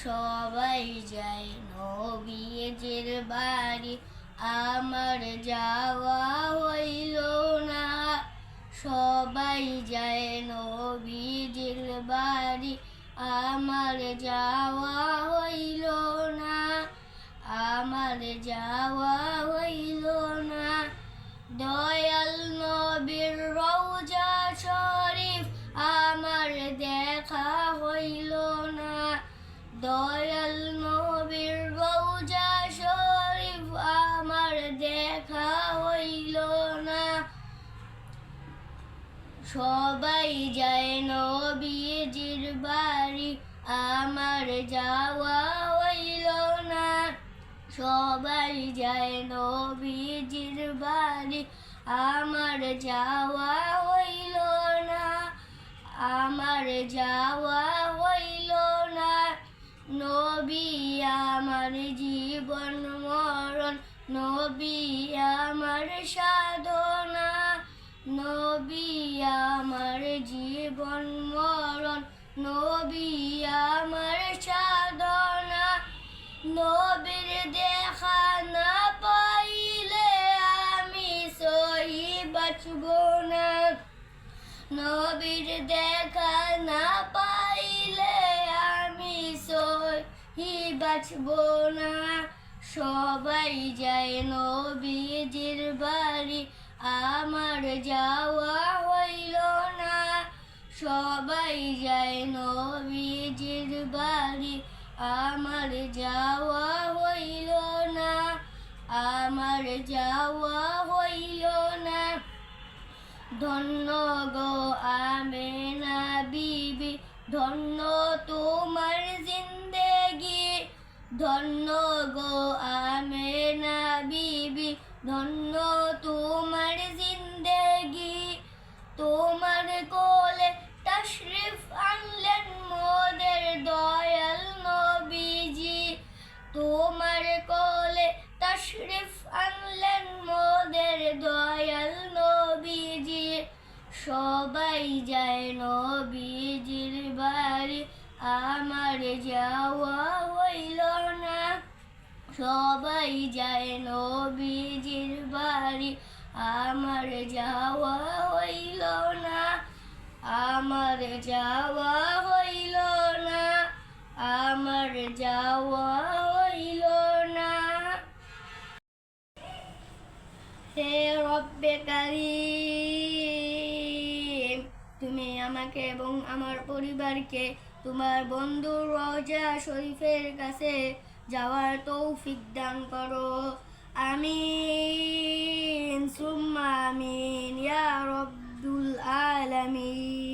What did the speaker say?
সবাই যায় নবীজির বাড়ি, আমার যাওয়া হইল না। সবাই যায় নবীজির বাড়ি, আমার যাওয়া হইল না, আমার যাওয়া হইল না। দয়াল নবীর রওজা শরীফ আমার দেখা হইল না, দয়াল নবীর রওজা শরীফ আমার দেখা হইল না। সবাই যায় নবীজির বাড়ি, আমার যাওয়া হইল না। সবাই যায় নবীজির বাড়ি, আমার যাওয়া হইল না, আমার যাওয়া হইল না। নবী আমার জীবন মরণ, নবী আমার সাধনা, নবী আমার জীবন মরণ, নবী আমার সাধনা। নবীর দেখা না পাইলে আমি সহি বাঁচব না, নবীর দেখা না পাইলে আমি সহি বাঁচব না। সবাই যায় নবীজির বাড়ি, আমার যাওয়া হইল না। সবাই যায় নবীজির বাড়ি, আমার যাওয়া হইল না, আমার যাওয়া হইল না। ধন্য গো আমেনা বিবি, ধন্য তোমার জিন্দেগি, ধন্য গো আমেনা বিবি, ধন্য তোমার জিন্দেগি। তোমার কোলে তশরিফ আনলেন মোদের দয়াল নবীজি, তোমার কোলে তশরিফ আনলেন মোদের দয়াল নবীজি। সবাই যায় নবীজির বাড়ি, আমার যাওয়া হইল না। সবাই যায় নবীজির বাড়ি, আমার যাওয়া হইল না, আমার যাওয়া হইল না, আমার যাওয়া হইল না। হে রব্বে কারীম, তুমি আমাকে এবং আমার পরিবারকে তোমার বন্ধুর রওজা শরীফের কাছে যাওয়ার তৌফিক দান করো। আমিন সুম্মা আমিন ইয়া রব্বুল আলামিন।